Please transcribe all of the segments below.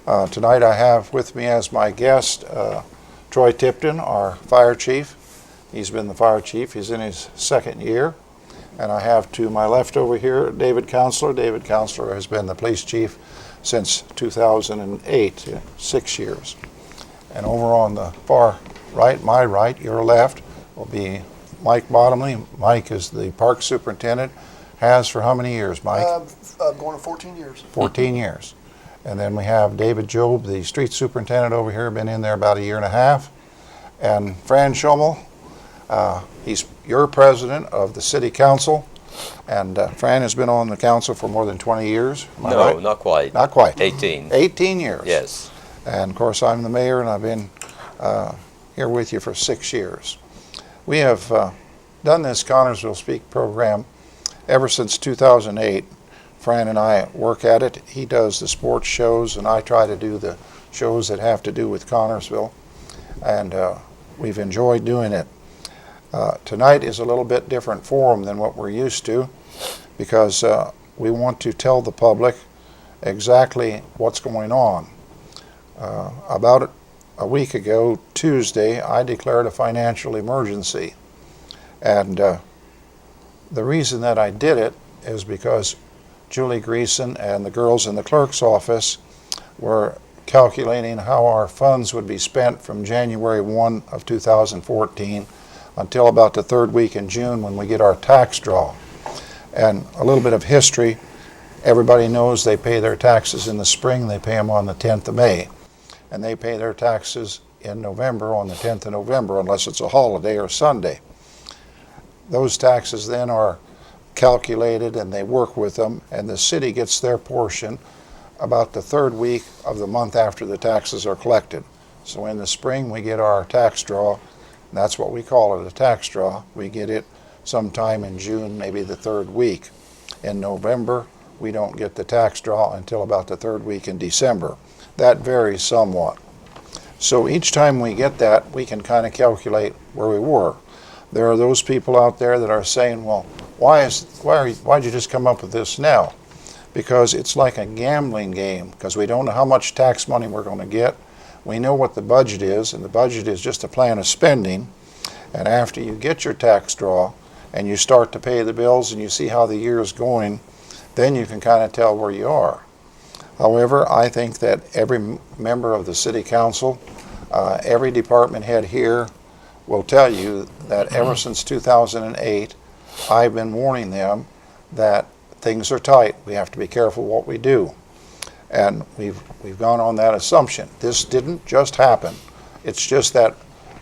Tonight I have with me as my guest Troy Tipton, our fire chief. He's been the fire chief. He's in his second year. And I have to my left over here David Counselor. David Counselor has been the police chief since 2008, 6 years. And over on the far right, my right, your left, will be Mike Bottomley. Mike is the park superintendent. Has for how many years, Mike? Going to 14 years. 14 years. And then we have David Job, the street superintendent over here, been in there about a year and a half. And Fran Schummel, he's your president of the city council. And Fran has been on the council for more than 20 years. Am I No, right? not quite. Not quite. 18. 18 years. Yes. And of course I'm the mayor, and I've been here with you for 6 years. We have done this Connersville Speak program ever since 2008. Fran and I work at it. He does the sports shows, and I try to do the shows that have to do with Connersville. And we've enjoyed doing it. Tonight is a little bit different forum than what we're used to, because we want to tell the public exactly what's going on. About a week ago, Tuesday, I declared a financial emergency. And the reason that I did it is because Julie Greason and the girls in the clerk's office were calculating how our funds would be spent from January 1 of 2014 until about the third week in June when we get our tax draw. And a little bit of history, everybody knows they pay their taxes in the spring, they pay them on the 10th of May. And they pay their taxes in November on the 10th of November unless it's a holiday or Sunday. Those taxes then are calculated and they work with them, and the city gets their portion about the third week of the month after the taxes are collected. So in the spring we get our tax draw, and that's what we call it, a tax draw. We get it sometime in June, maybe the third week. In November we don't get the tax draw until about the third week in December. That varies somewhat. So each time we get that, we can kind of calculate where we were. There are those people out there that are saying, well, why'd you just come up with this now? Because it's like a gambling game, because we don't know how much tax money we're going to get. We know what the budget is, and the budget is just a plan of spending. And after you get your tax draw and you start to pay the bills and you see how the year is going, then you can kind of tell where you are. However, I think that every member of the city council, every department head here will tell you that ever since 2008, I've been warning them that things are tight. We have to be careful what we do. And we've gone on that assumption. This didn't just happen. It's just that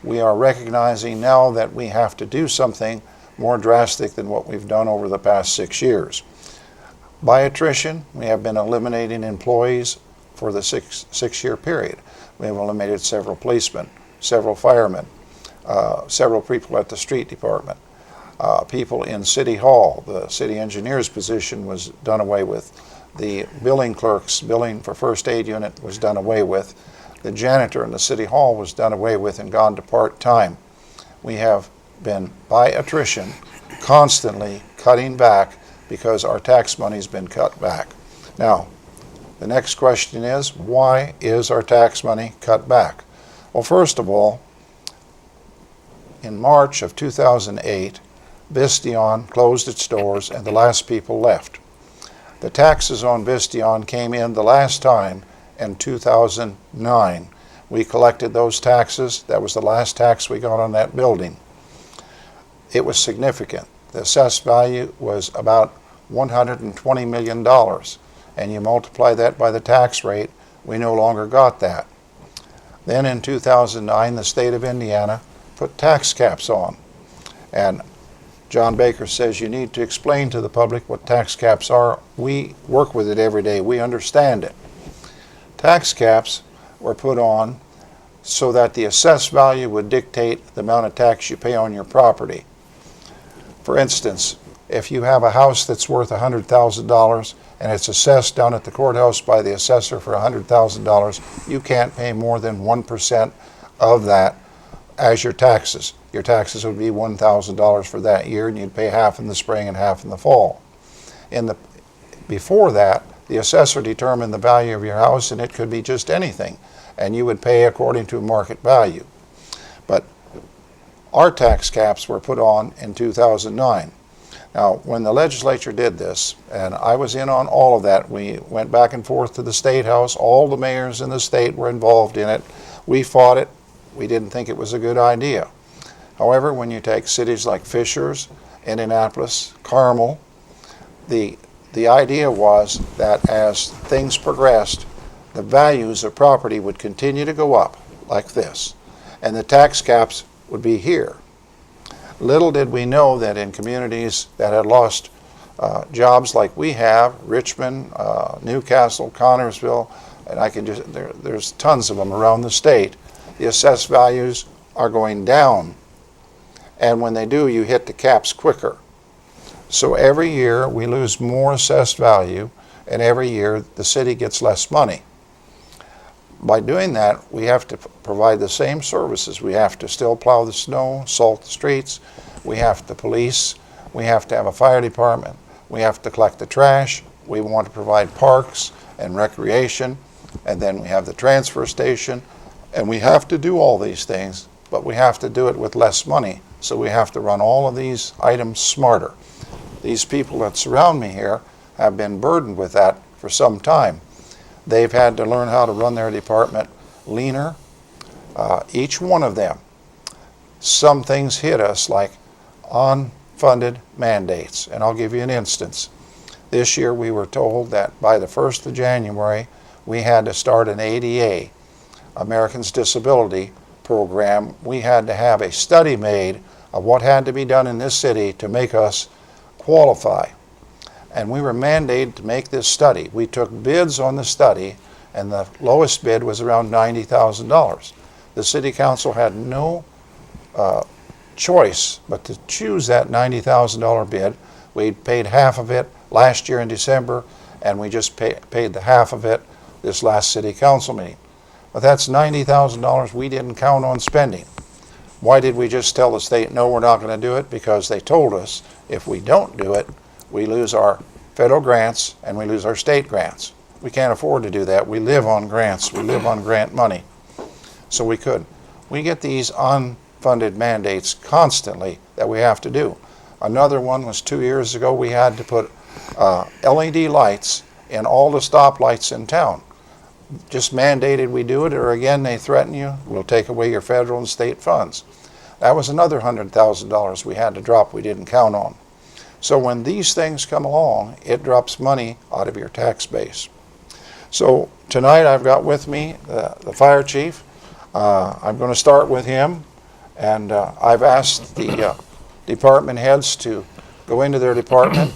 we are recognizing now that we have to do something more drastic than what we've done over the past 6 years. By attrition, we have been eliminating employees for the six-year period. We have eliminated several policemen, several firemen, several people at the street department, people in City Hall. The city engineer's position was done away with. The billing clerk's billing for first aid unit was done away with. The janitor in the City Hall was done away with and gone to part-time. We have been, by attrition, constantly cutting back because our tax money's been cut back. Now, the next question is, why is our tax money cut back? Well, first of all, in March of 2008, Vistion closed its doors and the last people left. The taxes on Vistion came in the last time in 2009. We collected those taxes. That was the last tax we got on that building. It was significant. The assessed value was about $120 million. And you multiply that by the tax rate, we no longer got that. Then in 2009, the state of Indiana put tax caps on. And John Baker says you need to explain to the public what tax caps are. We work with it every day. We understand it. Tax caps were put on so that the assessed value would dictate the amount of tax you pay on your property. For instance, if you have a house that's worth $100,000 and it's assessed down at the courthouse by the assessor for $100,000, you can't pay more than 1% of that as your taxes. Your taxes would be $1,000 for that year, and you'd pay half in the spring and half in the fall. Before that, The assessor determined the value of your house, and it could be just anything, and you would pay according to market value. But our tax caps were put on in 2009. Now, when the legislature did this, and I was in on all of that, we went back and forth to the State House. All the mayors in the state were involved in it. We fought it. We didn't think it was a good idea. However, when you take cities like Fishers, Indianapolis, Carmel, the idea was that as things progressed, the values of property would continue to go up like this, and the tax caps would be here. Little did we know that in communities that had lost jobs like we have, Richmond, Newcastle, Connersville, and I can just, there's tons of them around the state, the assessed values are going down. And when they do, you hit the caps quicker. So every year we lose more assessed value, and every year the city gets less money. By doing that, we have to provide the same services. We have to still plow the snow, salt the streets, we have to police, we have to have a fire department, we have to collect the trash, we want to provide parks and recreation, and then we have the transfer station, and we have to do all these things, but we have to do it with less money. So we have to run all of these items smarter. These people that surround me here have been burdened with that for some time. They've had to learn how to run their department leaner. Each one of them. Some things hit us like unfunded mandates, and I'll give you an instance. This year we were told that by the 1st of January we had to start an ADA, Americans Disability Program. We had to have a study made of what had to be done in this city to make us qualify. And we were mandated to make this study. We took bids on the study, and the lowest bid was around $90,000. The city council had no choice but to choose that $90,000 bid. We paid half of it last year in December, and we just paid the half of it this last city council meeting. But that's $90,000 we didn't count on spending. Why did we just tell the state, no, we're not going to do it? Because they told us if we don't do it, we lose our federal grants and we lose our state grants. We can't afford to do that. We live on grants. We live on grant money. So we couldn't. We get these unfunded mandates constantly that we have to do. Another one was 2 years ago. We had to put LED lights in all the stoplights in town. Just mandated we do it, or again they threaten you, we'll take away your federal and state funds. That was another $100,000 we had to drop we didn't count on. So when these things come along, it drops money out of your tax base. So tonight I've got with me the fire chief. I'm going to start with him, and I've asked the department heads to go into their department,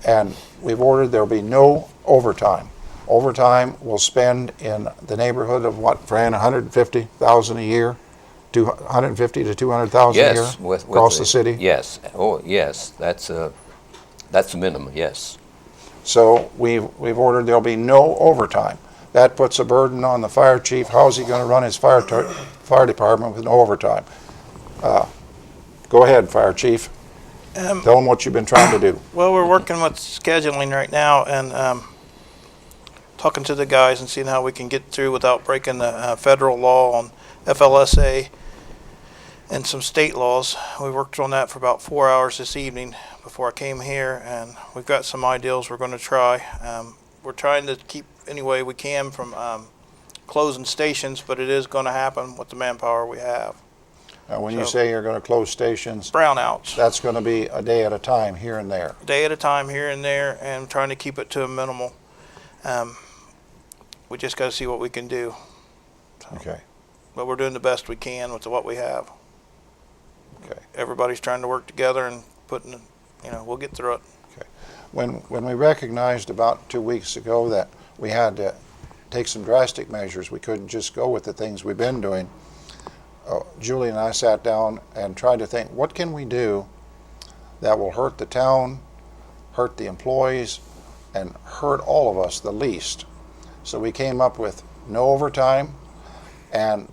and we've ordered there'll be no overtime. Overtime we'll spend in the neighborhood of what, Fran, $150,000 a year? 150 to 200,000 a year across the city? Yes. Oh, yes. That's the minimum, yes. So we've ordered there'll be no overtime. That puts a burden on the fire chief. How's he going to run his fire department with no overtime? Go ahead, fire chief. Tell them what you've been trying to do. Well, we're working with scheduling right now and talking to the guys and seeing how we can get through without breaking the federal law on FLSA and some state laws. We worked on that for about 4 hours this evening before I came here, and we've got some ideas we're going to try. We're trying to keep any way we can from closing stations, but it is going to happen with the manpower we have. Now, when you say you're going to close stations, Brownouts. that's going to be a day at a time here and there. A day at a time here and there, and trying to keep it to a minimal. We just got to see what we can do. Okay. But we're doing the best we can with what we have. Okay. Everybody's trying to work together and putting, we'll get through it. Okay. When we recognized about 2 weeks ago that we had to take some drastic measures, we couldn't just go with the things we've been doing, Julie and I sat down and tried to think, what can we do that will hurt the town, hurt the employees, and hurt all of us the least? So we came up with no overtime and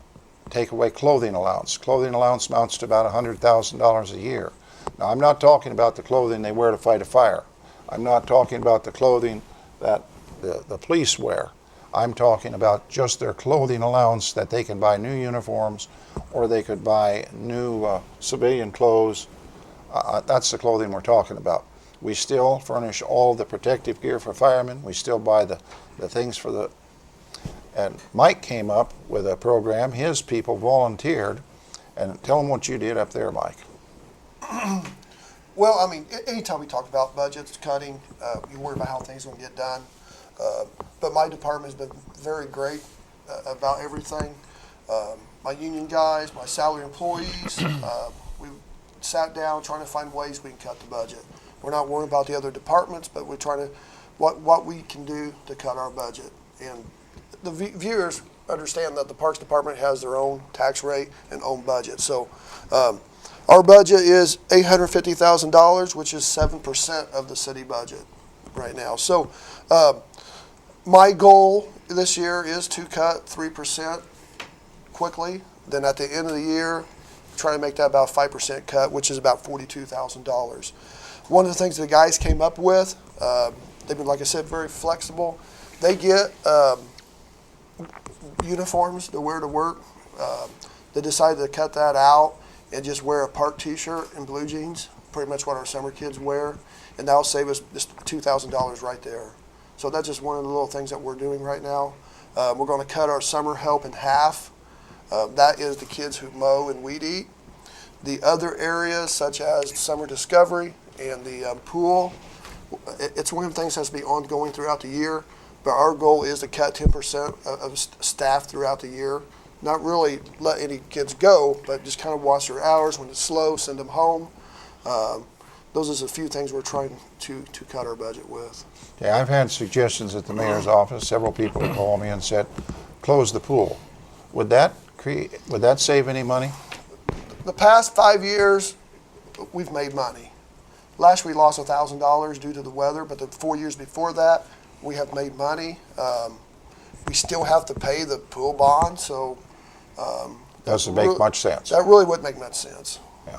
take away clothing allowance. Clothing allowance amounts to about $100,000 a year. Now, I'm not talking about the clothing they wear to fight a fire. I'm not talking about the clothing that the police wear. I'm talking about just their clothing allowance, that they can buy new uniforms or they could buy new civilian clothes. That's the clothing we're talking about. We still furnish all the protective gear for firemen. We still buy the things for the... And Mike came up with a program. His people volunteered. And tell them what you did up there, Mike. Well, I mean, anytime we talk about budgets, cutting, you worry about how things are going to get done. But my department has been very great about everything. My union guys, my salary employees, we sat down trying to find ways we can cut the budget. We're not worrying about the other departments, but we're trying to, what we can do to cut our budget. And the viewers understand that the Parks Department has their own tax rate and own budget. So our budget is $850,000, which is 7% of the city budget right now. So my goal this year is to cut 3% quickly. Then at the end of the year, try to make that about a 5% cut, which is about $42,000. One of the things the guys came up with, they've been, like I said, very flexible. They get uniforms to wear to work. They decided to cut that out and just wear a park t-shirt and blue jeans, pretty much what our summer kids wear, and that'll save us just $2,000 right there. So that's just one of the little things that we're doing right now. We're going to cut our summer help in half. That is the kids who mow and weed eat. The other areas, such as summer discovery and the pool, it's one of the things that has to be ongoing throughout the year. But our goal is to cut 10% of staff throughout the year. Not really let any kids go, but just kind of watch their hours. When it's slow, send them home. Those are just a few things we're trying to cut our budget with. Yeah, I've had suggestions at the mayor's office. Several people have called me and said, close the pool. Would that save any money? The past 5 years, we've made money. Last year we lost $1,000 due to the weather, but the 4 years before that, we have made money. We still have to pay the pool bond, so Doesn't make much sense. that really wouldn't make much sense. Yeah.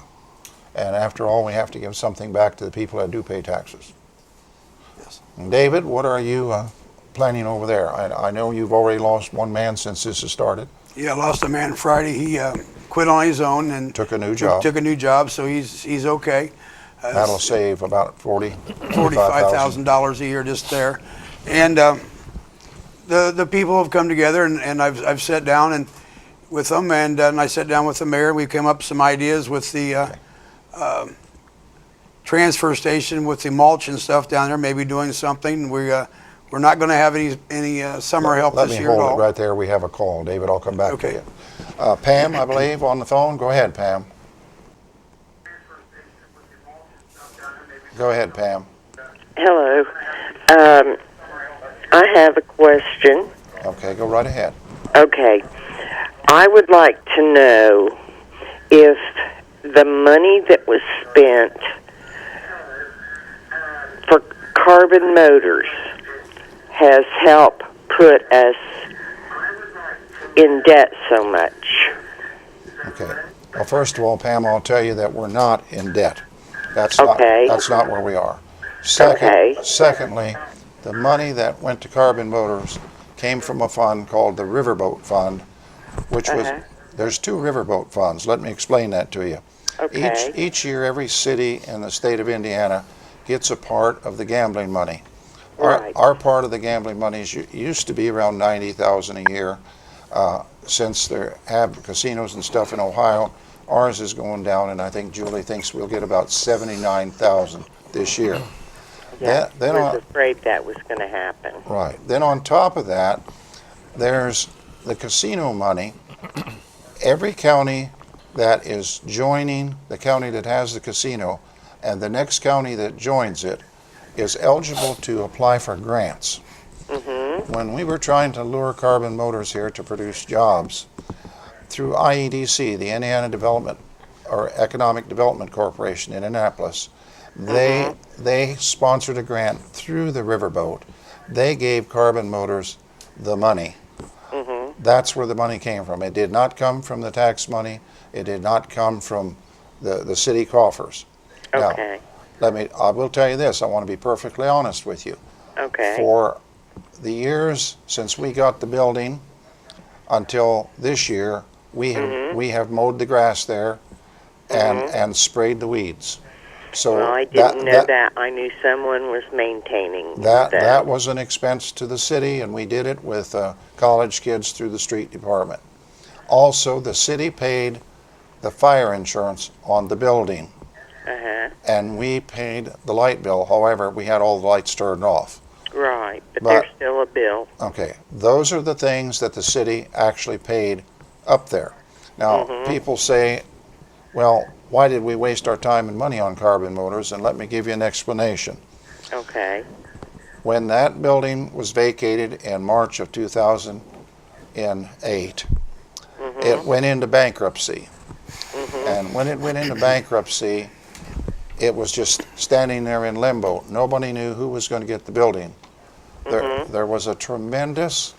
And after all, we have to give something back to the people that do pay taxes. Yes. And David, what are you planning over there? I know you've already lost one man since this has started. Yeah, I lost a man Friday. He quit on his own and Took a new job. Took a new job, so he's okay. That'll save about $45,000 a year just there. And the people have come together, and I've sat down and with them, and I sat down with the mayor. We came up with some ideas with the transfer station with the mulch and stuff down there, maybe doing something. We're not going to have any summer help this year at Let me hold all. it right there. We have a call. David, I'll come back to Okay. you. Pam, I believe, on the phone. Go ahead, Pam. Go ahead, Pam. Hello. I have a question. Okay, go right ahead. Okay. I would like to know if the money that was spent for carbon motors has helped put us in debt so much. Okay. Well, first of all, Pam, I'll tell you that we're not in debt. That's Okay. That's not where we are. Okay. Secondly, the money that went to carbon motors came from a fund called the Riverboat Fund, which was, there's two riverboat funds. Let me explain that to you. Okay. Each year, every city in the state of Indiana gets a part of the gambling money. Our part of the gambling money used to be around $90,000 a year. Since they have casinos and stuff in Ohio, ours is going down, and I think Julie thinks we'll get about $79,000 this year. Yeah, Then I on- was afraid that was going to happen. Right. Then on top of that, there's the casino money. Every county that is joining the county that has the casino and the next county that joins it is eligible to apply for grants. When we were trying to lure carbon motors here to produce jobs through IEDC, the Indiana Development or Economic Development Corporation in Annapolis, they sponsored a grant through the riverboat. They gave carbon motors the money. That's where the money came from. It did not come from the tax money. It did not come from the city coffers. Okay. Now, I will tell you this. I want to be perfectly honest with you. Okay. For the years since we got the building until this year, we have mowed the grass there and sprayed the weeds. So Well, I didn't know that. I knew someone was maintaining that was an expense to the city, and we did it with college kids through the street department. Also, the city paid the fire insurance on the building, and we paid the light bill. However, we had all the lights turned off. Right, but there's still a bill. Okay, those are the things that the city actually paid up there. Now, people say, well, why did we waste our time and money on carbon motors? And let me give you an explanation. Okay. When that building was vacated in March of 2008, it went into bankruptcy. And when it went into bankruptcy, it was just standing there in limbo. Nobody knew who was going to get the building. There was a tremendous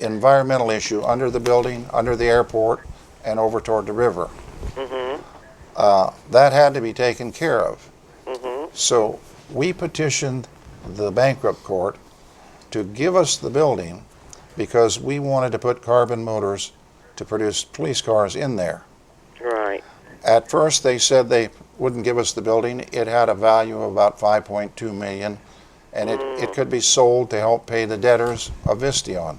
environmental issue under the building, under the airport, and over toward the river. That had to be taken care of. So we petitioned the bankrupt court to give us the building because we wanted to put carbon motors to produce police cars in there. Right. At first they said they wouldn't give us the building. It had a value of about $5.2 million, and it could be sold to help pay the debtors of Vistion.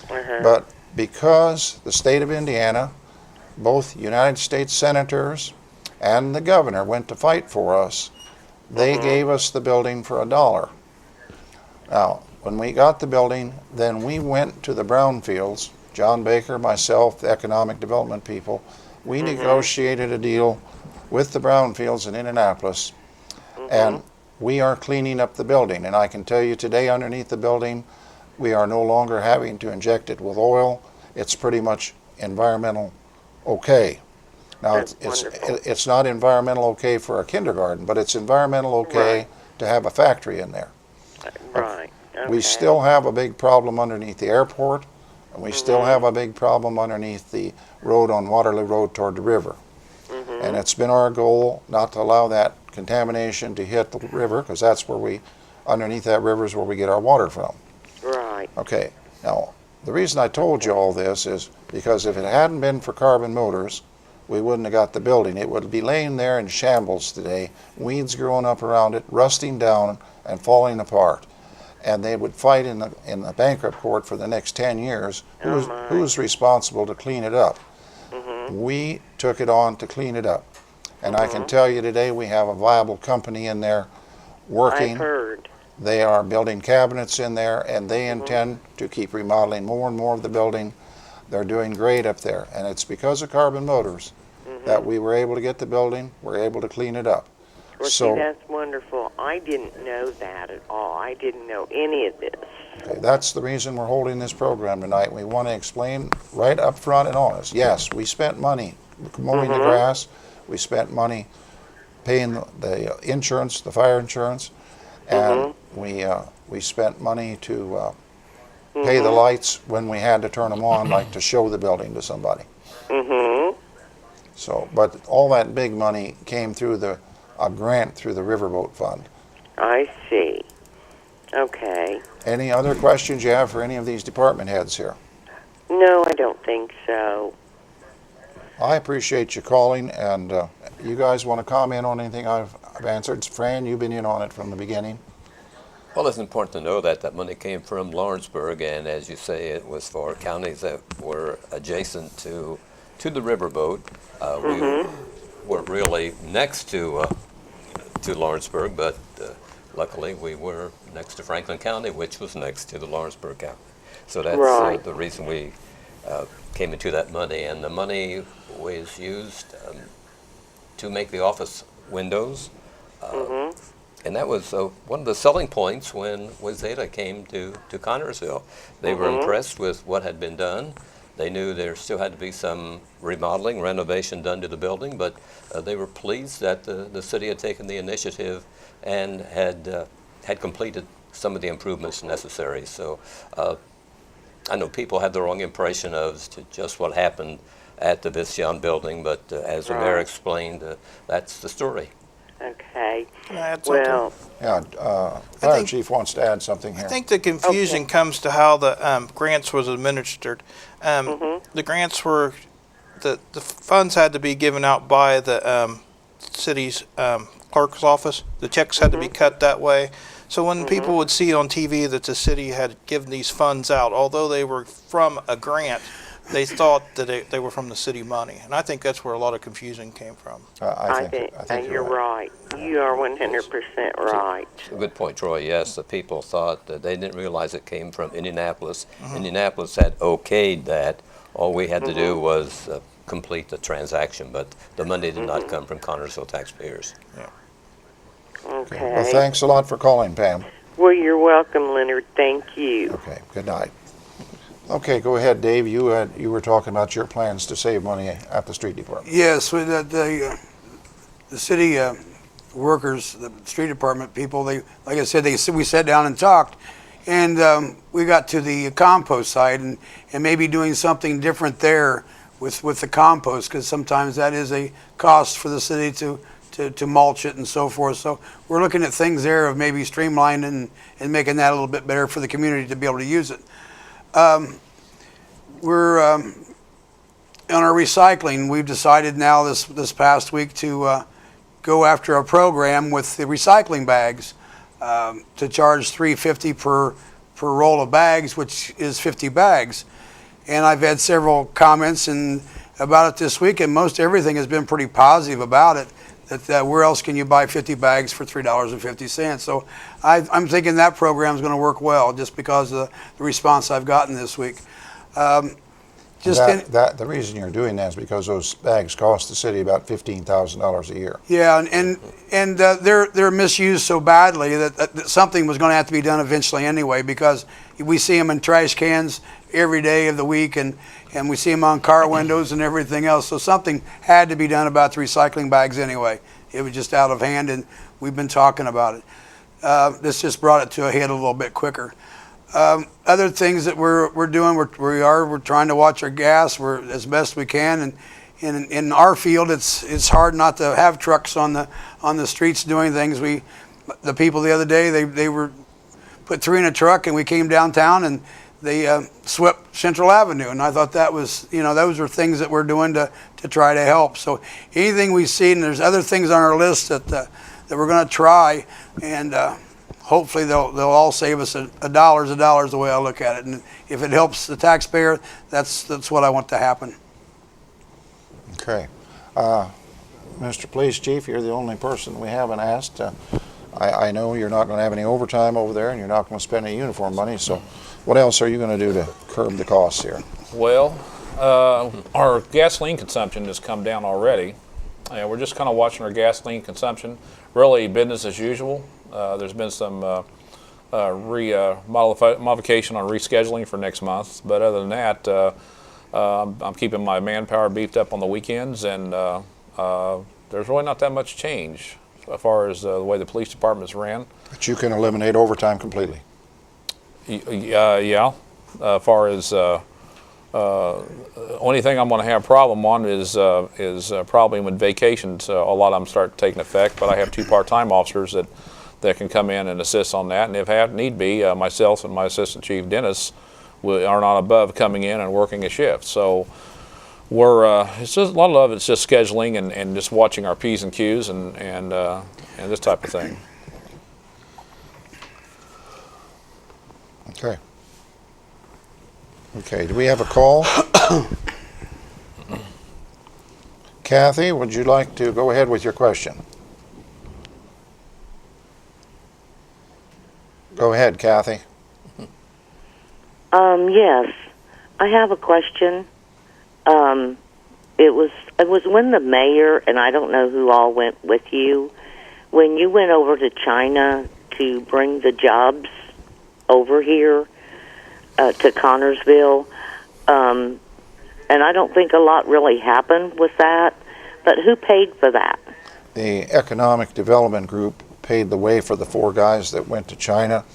But because the state of Indiana, both United States senators and the governor went to fight for us, they gave us the building for $1. Now, when we got the building, then we went to the brownfields, John Baker, myself, the economic development people, we negotiated a deal with the brownfields in Indianapolis, and we are cleaning up the building. And I can tell you today, underneath the building, we are no longer having to inject it with oil. It's pretty much environmental okay. Now, it's not environmental okay for a kindergarten, but it's environmental okay to have a factory in there. Right. Okay. We still have a big problem underneath the airport, and we still have a big problem underneath the road on Waterloo Road toward the river. And it's been our goal not to allow that contamination to hit the river, because that's where underneath that river is where we get our water from. Right. Okay, now, the reason I told you all this is because if it hadn't been for carbon motors, we wouldn't have got the building. It would be laying there in shambles today, weeds growing up around it, rusting down and falling apart. And they would fight in the bankrupt court for the next 10 years who was responsible to clean it up. We took it on to clean it up. And I can tell you today we have a viable company in there working. I've heard. They are building cabinets in there, and they intend to keep remodeling more and more of the building. They're doing great up there, and it's because of carbon motors that we were able to get the building, we're able to clean it up. Well, see, that's wonderful. I didn't know that at all. I didn't know any of this. Okay, that's the reason we're holding this program tonight. We want to explain right up front and honest. Yes, we spent money mowing the grass. We spent money paying the insurance, the fire insurance, and we spent money to pay the lights when we had to turn them on, like to show the building to somebody. So, but all that big money came through a grant through the Riverboat Fund. I see. Okay. Any other questions you have for any of these department heads here? No, I don't think so. I appreciate you calling, and you guys want to comment on anything I've answered? Fran, you've been in on it from the beginning. Well, it's important to know that that money came from Lawrenceburg, and as you say, it was for counties that were adjacent to the riverboat. We weren't really next to Lawrenceburg, but luckily we were next to Franklin County, which was next to the Lawrenceburg County. So that's the reason we came into that money, and the money was used to make the office windows. And that was one of the selling points when Wayzata came to Connersville. They were impressed with what had been done. They knew there still had to be some remodeling, renovation done to the building, but they were pleased that the city had taken the initiative and had completed some of the improvements necessary. So I know people had the wrong impression of just what happened at the Vistion building, but as the mayor explained, that's the story. Okay. Can I add something? Well, Yeah, I Fire think- Chief wants to add something I here. think the confusion Okay. comes to how the grants was administered. The grants were, the funds had to be given out by the city's clerk's office. The checks had to be cut that way. So when people would see on TV that the city had given these funds out, although they were from a grant, they thought that they were from the city money. And I think that's where a lot of confusion came from. I think you're right. You are 100% right. A good point, Troy. Yes, the people thought that they didn't realize it came from Indianapolis. Indianapolis had okayed that. All we had to do was complete the transaction, but the money did not come from Connersville taxpayers. Okay. Well, thanks a lot for calling, Pam. Well, you're welcome, Leonard. Thank you. Okay, good night. Okay, go ahead, Dave. You were talking about your plans to save money at the street department. Yes, with the city workers, the street department people, they, like I said, we sat down and talked, and we got to the compost side and maybe doing something different there with the compost, because sometimes that is a cost for the city to mulch it and so forth. So we're looking at things there of maybe streamlining and making that a little bit better for the community to be able to use it. We're on our recycling. We've decided now this past week to go after a program with the recycling bags to charge $3.50 per roll of bags, which is 50 bags. And I've had several comments about it this week, and most everything has been pretty positive about it. That where else can you buy 50 bags for $3.50? So I'm thinking that program is going to work well, just because of the response I've gotten this week. The reason you're doing that is because those bags cost the city about $15,000 a year. Yeah, and they're misused so badly that something was going to have to be done eventually anyway, because we see them in trash cans every day of the week, and we see them on car windows and everything else. So something had to be done about the recycling bags anyway. It was just out of hand, and we've been talking about it. This just brought it to a head a little bit quicker. Other things that we're doing, we're trying to watch our gas. We're as best we can, and in our field, it's hard not to have trucks on the streets doing things. The people the other day, they were put 3 in a truck, and we came downtown and they swept Central Avenue, and I thought that was, those are things that we're doing to try to help. So anything we see, and there's other things on our list that we're going to try, and hopefully they'll all save us a dollar's the way I look at it. And if it helps the taxpayer, that's what I want to happen. Okay. Mr. Police Chief, you're the only person we haven't asked. I know you're not going to have any overtime over there, and you're not going to spend any uniform money, so what else are you going to do to curb the costs here? Well, our gasoline consumption has come down already. We're just kind of watching our gasoline consumption. Really business as usual. There's been some modification on rescheduling for next month, but other than that, I'm keeping my manpower beefed up on the weekends, and there's really not that much change as far as the way the police department's ran. But you can eliminate overtime completely. Yeah. As far as only thing I'm going to have a problem on is probably when vacations. A lot of them start taking effect. But I have 2 part-time officers that can come in and assist on that. And if need be, myself and my assistant chief Dennis are not above coming in and working a shift. So it's just a lot of it's just scheduling and just watching our P's and Q's and this type of thing. Okay. Okay, do we have a call? Kathy, would you like to go ahead with your question? Go ahead, Kathy. Yes, I have a question. It was when the mayor, and I don't know who all went with you, when you went over to China to bring the jobs over here to Connersville, and I don't think a lot really happened with that, but who paid for that? The Economic Development Group paid the way for the 4 guys that went to China.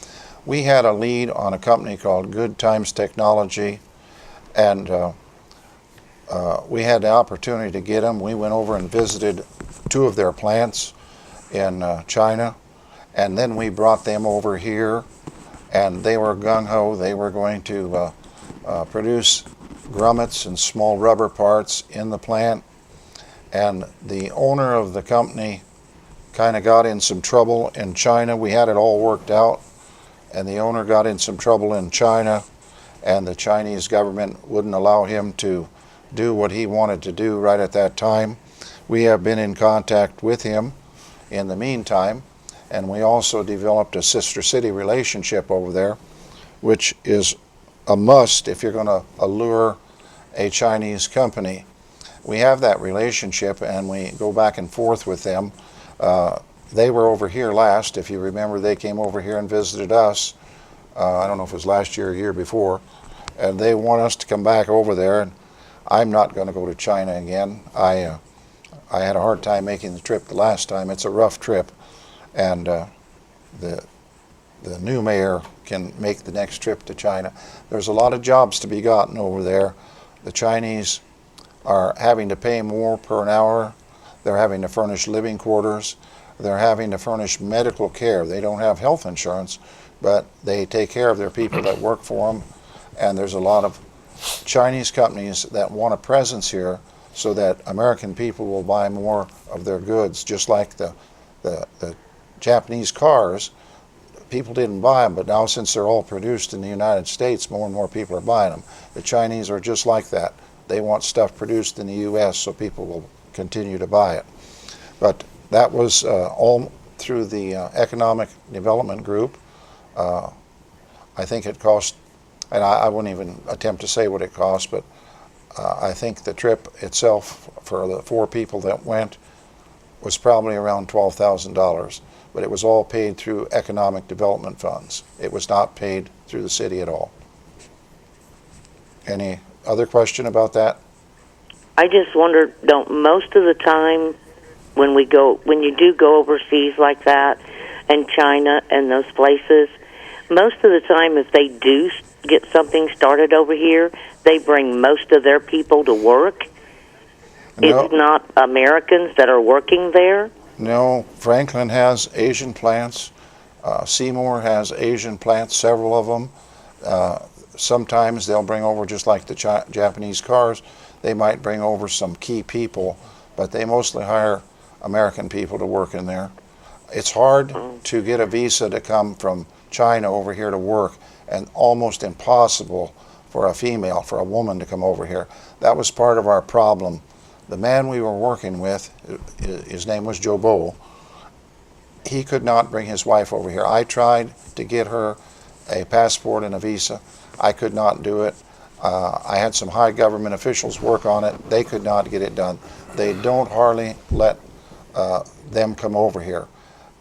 We had a lead on a company called Good Times Technology, and we had the opportunity to get them. We went over and visited 2 of their plants, in China, and then we brought them over here, and they were gung-ho. They were going to produce grommets and small rubber parts in the plant, and the owner of the company kind of got in some trouble in China. We had it all worked out, and the owner got in some trouble in China, and the Chinese government wouldn't allow him to do what he wanted to do right at that time. We have been in contact with him in the meantime, and we also developed a sister city relationship over there, which is a must if you're going to allure a Chinese company. We have that relationship, and we go back and forth with them. They were over here last. If you remember, they came over here and visited us. I don't know if it was last year or year before, and they want us to come back over there. And I'm not going to go to China again. I had a hard time making the trip the last time. It's a rough trip, and the new mayor can make the next trip to China. There's a lot of jobs to be gotten over there. The Chinese are having to pay more per hour. They're having to furnish living quarters. They're having to furnish medical care. They don't have health insurance, but they take care of their people that work for them. And there's a lot of Chinese companies that want a presence here so that American people will buy more of their goods, just like the Japanese cars. People didn't buy them, but now since they're all produced in the United States, more and more people are buying them. The Chinese are just like that. They want stuff produced in the U.S. so people will continue to buy it. But that was all through the Economic Development Group. I think it cost, and I wouldn't even attempt to say what it cost, but I think the trip itself for the 4 people that went was probably around $12,000. But it was all paid through economic development funds. It was not paid through the city at all. Any other question about that? I just wondered, don't most of the time when you do go overseas like that, and China and those places, most of the time if they do get something started over here, they bring most of their people to work? No. It's not Americans that are working there? No, Franklin has Asian plants. Seymour has Asian plants, several of them. Sometimes they'll bring over, just like the Japanese cars, they might bring over some key people, but they mostly hire American people to work in there. It's hard to get a visa to come from China over here to work, and almost impossible for a female, for a woman to come over here. That was part of our problem. The man we were working with, his name was Joe Bo, he could not bring his wife over here. I tried to get her a passport and a visa. I could not do it. I had some high government officials work on it. They could not get it done. They don't hardly let them come over here.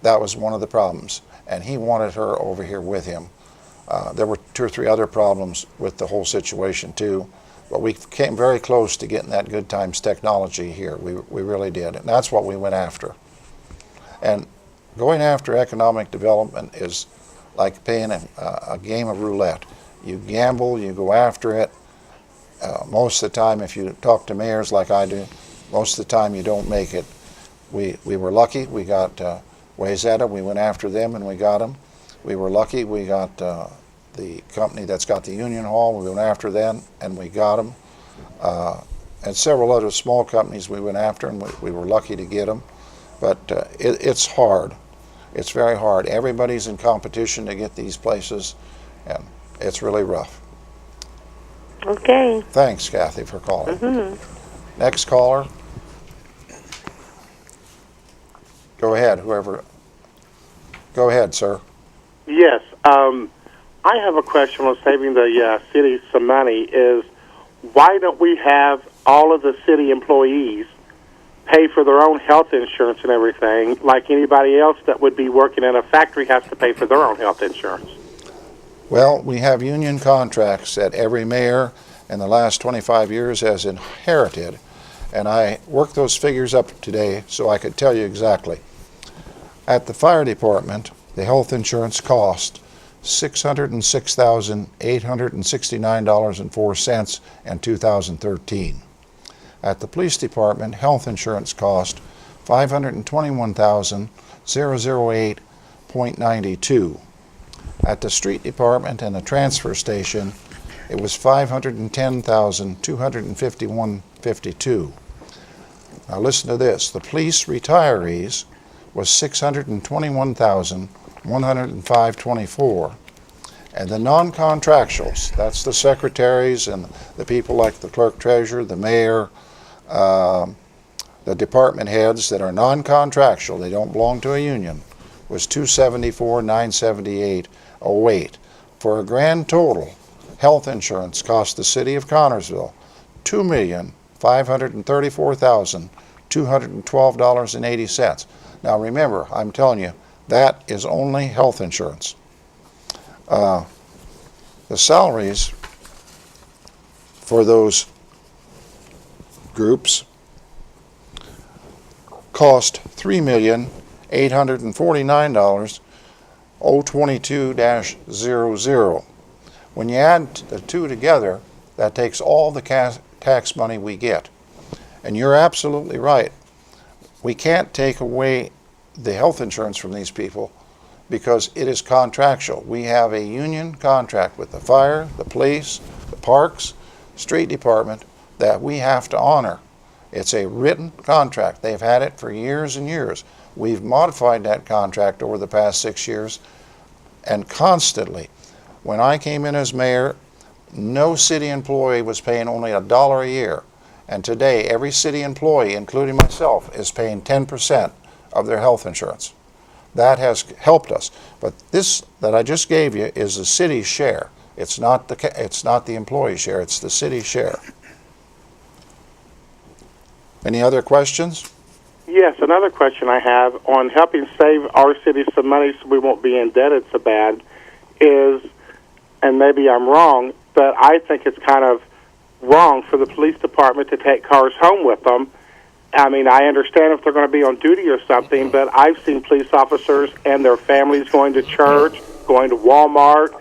That was one of the problems. And he wanted her over here with him. There were 2 or 3 other problems with the whole situation too. But we came very close to getting that Good Times technology here. We really did. And that's what we went after. And going after economic development is like playing a game of roulette. You gamble, you go after it. Most of the time, if you talk to mayors like I do, most of the time you don't make it. We were lucky. We got Wayzata. We went after them and we got them. We were lucky. We got the company that's got the Union Hall. We went after them and we got them. And several other small companies we went after, and we were lucky to get them. But it's hard. It's very hard. Everybody's in competition to get these places, and it's really rough. Okay. Thanks, Kathy, for calling. Next caller. Go ahead, whoever. Go ahead, sir. Yes. I have a question on saving the city some money. Is why don't we have all of the city employees pay for their own health insurance and everything, like anybody else that would be working in a factory has to pay for their own health insurance? Well, we have union contracts that every mayor in the last 25 years has inherited, and I worked those figures up today so I could tell you exactly. At the fire department, the health insurance cost $606,869.04 in 2013. At the police department, health insurance cost $521,733 $008.92. At the street department and the transfer station, it was $510,251.52. Now listen to this. The police retirees was $621,105.24. And the non-contractuals, that's the secretaries and the people like the clerk treasurer, the mayor, the department heads that are non-contractual, they don't belong to a union, was $274,978.08. For a grand total, health insurance cost the city of Connersville $2,534,212.80. Now remember, I'm telling you, that is only health insurance. The salaries for those groups cost $3,849,022-00. When you add the two together, that takes all the tax money we get. And you're absolutely right. We can't take away the health insurance from these people because it is contractual. We have a union contract with the fire, the police, the parks, street department that we have to honor. It's a written contract. They've had it for years and years. We've modified that contract over the past 6 years and constantly. When I came in as mayor, no city employee was paying only $1 a year. And today, every city employee, including myself, is paying 10% of their health insurance. That has helped us. But this that I just gave you is the city's share. It's not the employee share, it's the city's share. Any other questions? Yes, another question I have on helping save our city some money so we won't be indebted so bad is, and maybe I'm wrong, but I think it's kind of wrong for the police department to take cars home with them. I mean, I understand if they're going to be on duty or something, but I've seen police officers and their families going to church, going to Walmart,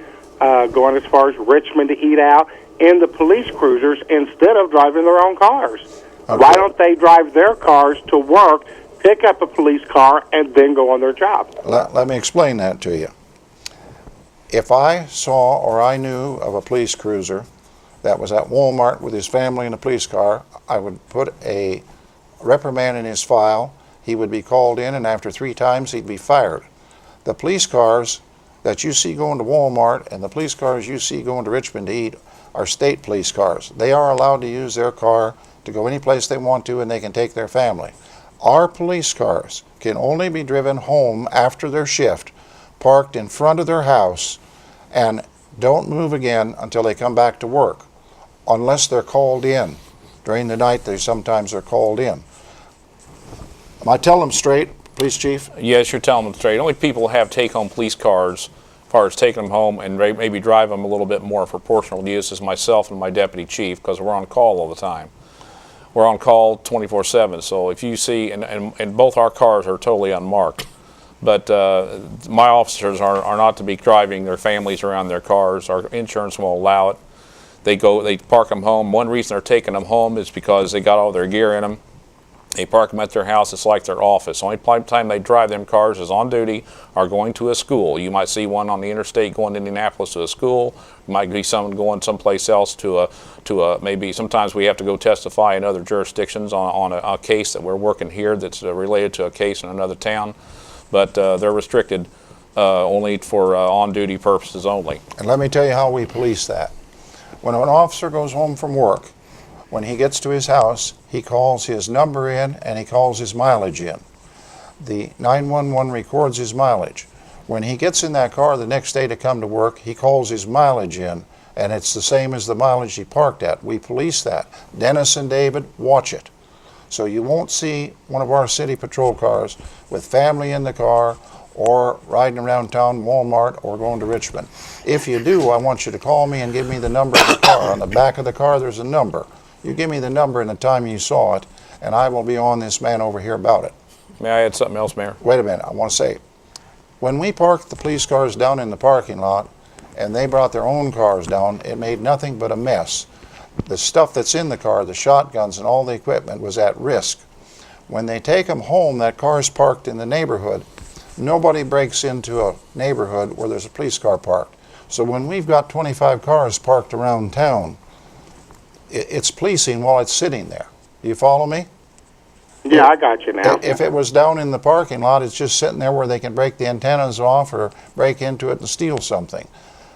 going as far as Richmond to eat out, in the police cruisers instead of driving their own cars. Okay. Why don't they drive their cars to work, pick up a police car, and then go on their job? Let me explain that to you. If I saw or I knew of a police cruiser that was at Walmart with his family in a police car, I would put a reprimand in his file. He would be called in, and after 3 times he'd be fired. The police cars that you see going to Walmart and the police cars you see going to Richmond to eat are state police cars. They are allowed to use their car to go any place they want to, and they can take their family. Our police cars can only be driven home after their shift, parked in front of their house, and don't move again until they come back to work, unless they're called in. During the night, they sometimes are called in. Am I telling them straight, Police Chief? Yes, you're telling them straight. Only people who have take-home police cars, as far as taking them home and maybe drive them a little bit more for personal use, is myself and my deputy chief, because we're on call all the time. We're on call 24/7, so if you see, and both our cars are totally unmarked, but my officers are not to be driving their families around their cars. Our insurance won't allow it. They park them home. One reason they're taking them home is because they got all their gear in them. They park them at their house. It's like their office. The only time they drive them cars is on duty or going to a school. You might see one on the interstate going to Indianapolis to a school. You might be someone going someplace else to a maybe sometimes we have to go testify in other jurisdictions on a case that we're working here that's related to a case in another town. But they're restricted only for on-duty purposes only. And let me tell you how we police that. When an officer goes home from work, when he gets to his house, he calls his number in and he calls his mileage in. The 911 records his mileage. When he gets in that car the next day to come to work, he calls his mileage in, and it's the same as the mileage he parked at. We police that. Dennis and David watch it. So you won't see one of our city patrol cars with family in the car or riding around town, Walmart, or going to Richmond. If you do, I want you to call me and give me the number of the car. On the back of the car, there's a number. You give me the number and the time you saw it, and I will be on this man over here about it. May I add something else, Mayor? Wait a minute, I want to say, when we parked the police cars down in the parking lot, and they brought their own cars down, it made nothing but a mess. The stuff that's in the car, the shotguns and all the equipment, was at risk. When they take them home, that car is parked in the neighborhood. Nobody breaks into a neighborhood where there's a police car parked. So when we've got 25 cars parked around town, it's policing while it's sitting there. Do you follow me? Yeah, I got you now. If it was down in the parking lot, it's just sitting there where they can break the antennas off or break into it and steal something.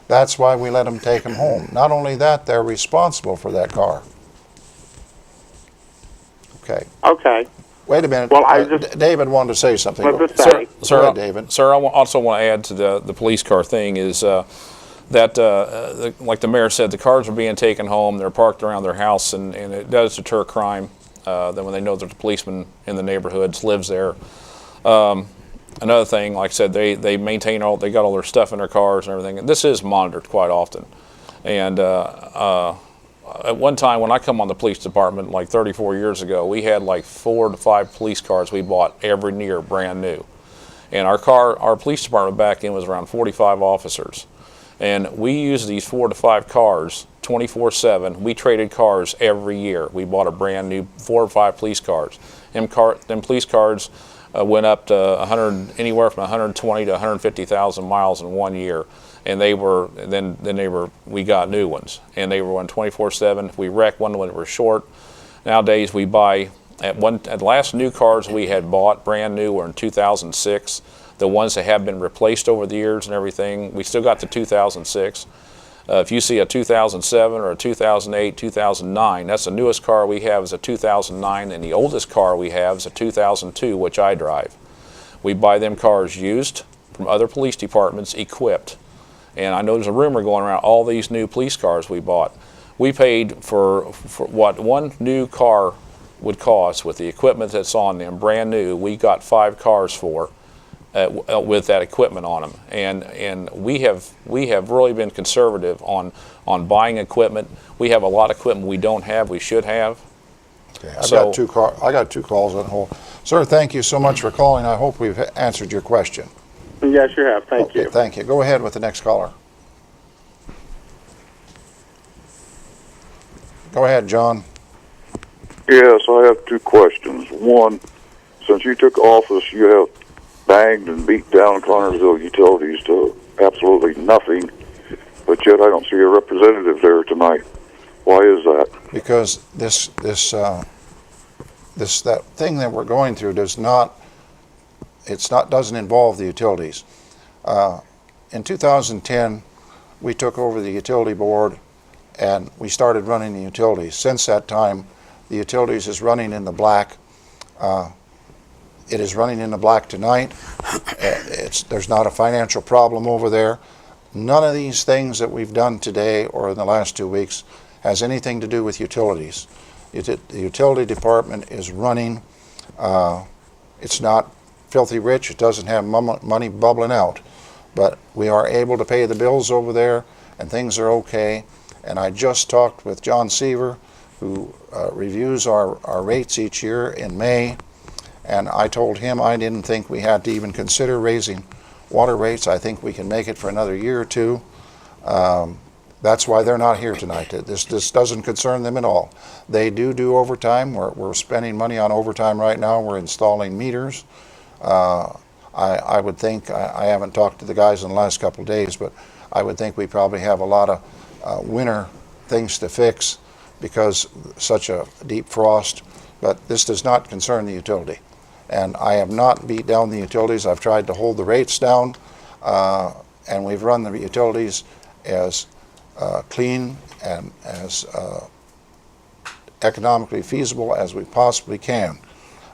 That's why we let them take them home. Not only that, they're responsible for that car. Okay. Okay. Wait a minute. Well, I just David wanted to say something. What to say? Go ahead, David. Sir, I also want to add to the police car thing is that, like the mayor said, the cars are being taken home. They're parked around their house, and it does deter crime. Then when they know that the policeman in the neighborhoods lives there. Another thing, like I said, they maintain they got all their stuff in their cars and everything. And this is monitored quite often. And at one time when I come on the police department, like 34 years ago, we had like 4 to 5 police cars we bought every year, brand new. And our police department back then was around 45 officers. And we used these 4 to 5 cars 24/7. We traded cars every year. We bought a brand new 4 or 5 police cars. Them police cars went up to anywhere from 120 to 150,000 miles in 1 year. And we got new ones, and they were on 24/7. If we wrecked one when it was short, nowadays we buy at the last new cars we had bought brand new were in 2006. The ones that have been replaced over the years and everything, we still got the 2006. If you see a 2007 or a 2008, 2009, that's the newest car we have is a 2009, and the oldest car we have is a 2002, which I drive. We buy them cars used from other police departments, equipped. And I know there's a rumor going around all these new police cars we bought. We paid for what one new car would cost with the equipment that's on them, brand new. We got 5 cars for with that equipment on them, and we have really been conservative on buying equipment. We have a lot of equipment we don't have, we should have. Okay, I got 2 calls on hold. Sir, thank you so much for calling. I hope we've answered your question. Yes, you have. Thank you. Thank you. Go ahead with the next caller. Go ahead, John. Yes, I have 2 questions. One, since you took office, you have banged and beat down Connersville utilities to absolutely nothing, but yet I don't see a representative there tonight. Why is that? Because that thing that we're going through doesn't involve the utilities. In 2010, we took over the utility board and we started running the utilities. Since that time, the utilities is running in the black. It is running in the black tonight. There's not a financial problem over there. None of these things that we've done today or in the last 2 weeks has anything to do with utilities. The utility department is running. It's not filthy rich. It doesn't have money bubbling out. But we are able to pay the bills over there, and things are okay. And I just talked with John Seaver, who reviews our rates each year in May. And I told him I didn't think we had to even consider raising water rates. I think we can make it for another year or 2. That's why they're not here tonight. This doesn't concern them at all. They do overtime. We're spending money on overtime right now. We're installing meters. I would think, I haven't talked to the guys in the last couple of days, but I would think we probably have a lot of winter things to fix because such a deep frost. But this does not concern the utility. And I have not beat down the utilities. I've tried to hold the rates down, and we've run the utilities as clean and as economically feasible as we possibly can.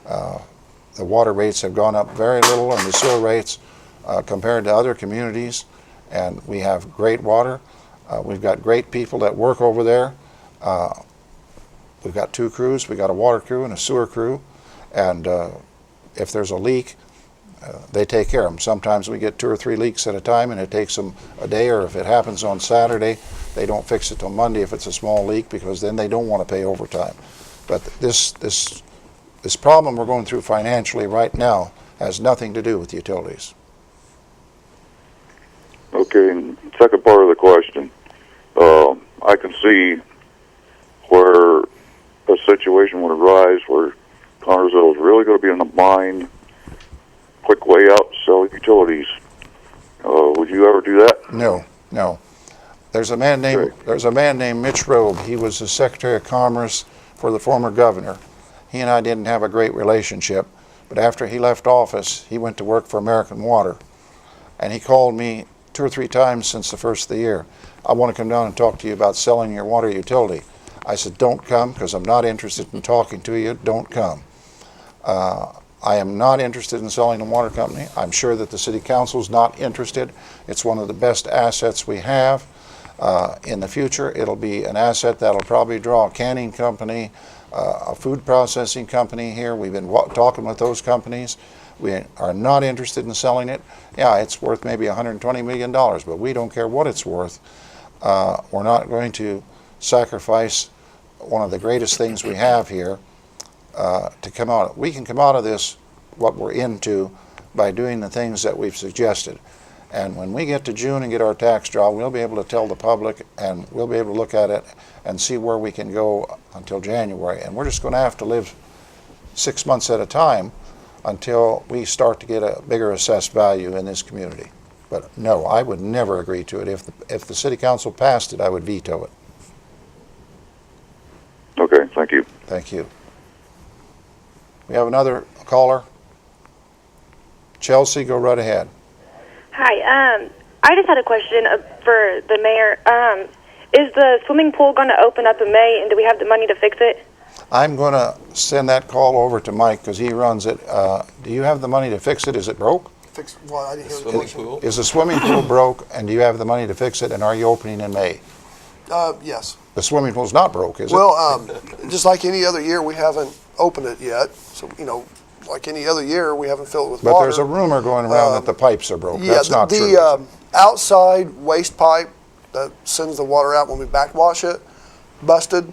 The water rates have gone up very little, and the sewer rates compared to other communities, and we have great water. We've got great people that work over there. We've got 2 crews. We've got a water crew and a sewer crew, and if there's a leak, they take care of them. Sometimes we get 2 or 3 leaks at a time, and it takes them a day, or if it happens on Saturday, they don't fix it till Monday if it's a small leak, because then they don't want to pay overtime. But this problem we're going through financially right now has nothing to do with utilities. Okay, and second part of the question, I can see where a situation would arise where Connersville is really going to be in a bind, quick way out, sell utilities. utilities. Would you ever do that? No, no. There's a man named Mitch Robe. He was the Secretary of Commerce for the former governor. He and I didn't have a great relationship, but after he left office, he went to work for American Water. And he called me 2 or 3 times since the first of the year. I want to come down and talk to you about selling your water utility. I said, don't come, because I'm not interested in talking to you. Don't come. I am not interested in selling the water company. I'm sure that the city council's not interested. It's one of the best assets we have. In the future, it'll be an asset that'll probably draw a canning company, a food processing company here. We've been talking with those companies. We are not interested in selling it. Yeah, it's worth maybe $120 million, but we don't care what it's worth. We're not going to sacrifice one of the greatest things we have here to come out. We can come out of this, what we're into, by doing the things that we've suggested. And when we get to June and get our tax draw, we'll be able to tell the public, and we'll be able to look at it and see where we can go until January. And we're just going to have to live 6 months at a time until we start to get a bigger assessed value in this community. But no, I would never agree to it. If the city council passed it, I would veto it. Okay, thank you. Thank you. We have another caller. Chelsea, go right ahead. Hi, I just had a question for the mayor. Is the swimming pool going to open up in May, and do we have the money to fix it? I'm going to send that call over to Mike because he runs it. Do you have the money to fix it? Is it broke? Well, I didn't hear the Swimming question. pool? Is the swimming pool broke, and do you have the money to fix it, and are you opening in May? Yes. The swimming pool's not broke, is it? Well, just like any other year, we haven't opened it yet. So, like any other year, we haven't filled it with But water. there's a rumor going around that the pipes are broke. Yeah, That's not true. the outside waste pipe that sends the water out when we backwash it, busted.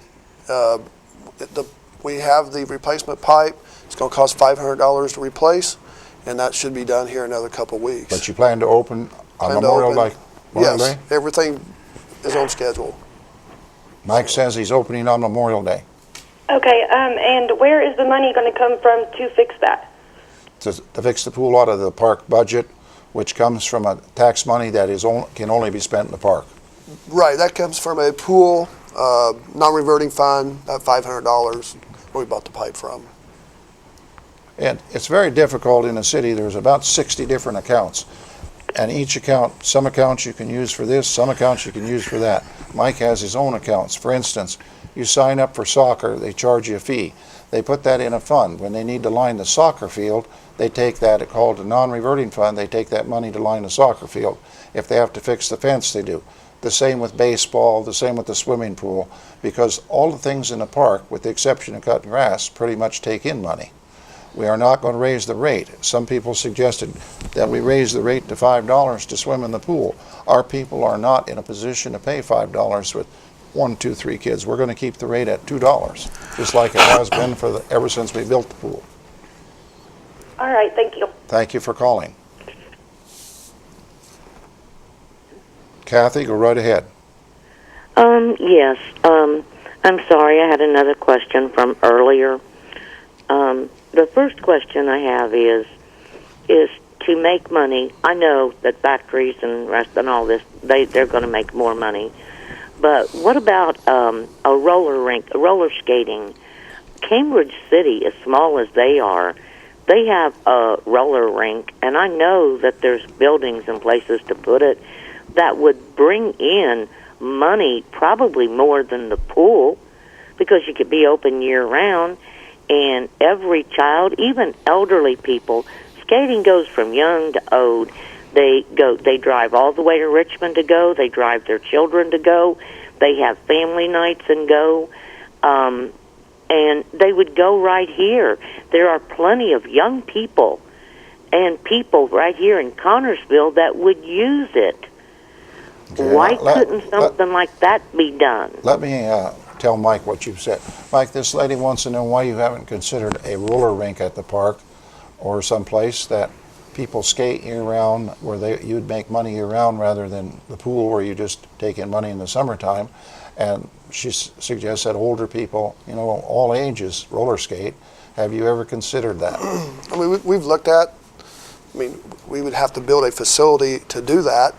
We have the replacement pipe. It's going to cost $500 to replace, and that should be done here in another couple weeks. But you plan to open on Plan to Memorial open. Day? Yes, everything is on schedule. Mike says he's opening on Memorial Day. Okay, and where is the money going to come from to fix that? To fix the pool out of the park budget, which comes from a tax money that can only be spent in the park. Right, that comes from a pool, non-reverting fund, that $500 where we bought the pipe from. And it's very difficult in a city. There's about 60 different accounts. And each account, some accounts you can use for this, some accounts you can use for that. Mike has his own accounts. For instance, you sign up for soccer, they charge you a fee. They put that in a fund. When they need to line the soccer field, they take that, it's called a non-reverting fund, they take that money to line the soccer field. If they have to fix the fence, they do. The same with baseball, the same with the swimming pool, because all the things in the park, with the exception of cutting grass, pretty much take in money. We are not going to raise the rate. Some people suggested that we raise the rate to $5 to swim in the pool. Our people are not in a position to pay $5 with 1, 2, 3 kids. We're going to keep the rate at $2, just like it has been ever since we built the pool. All right, thank you. Thank you for calling. Kathy, go right ahead. Yes. I'm sorry, I had another question from earlier. The first question I have is to make money. I know that factories and rest and all this, they're going to make more money. But what about a roller rink, roller skating? Cambridge City, as small as they are, they have a roller rink, and I know that there's buildings and places to put it that would bring in money, probably more than the pool, because you could be open year-round, and every child, even elderly people, skating goes from young to old. They drive all the way to Richmond to go. They drive their children to go. They have family nights and go. And they would go right here. There are plenty of young people and people right here in Connersville that would use it. Okay, Why couldn't something like that be done? Let me tell Mike what you've said. Mike, this lady wants to know why you haven't considered a roller rink at the park or someplace that people skate year-round where you'd make money year-round rather than the pool where you just take in money in the summertime. And she suggests that older people, all ages, roller skate. Have you ever considered that? I mean, we've looked at, I mean, we would have to build a facility to do that,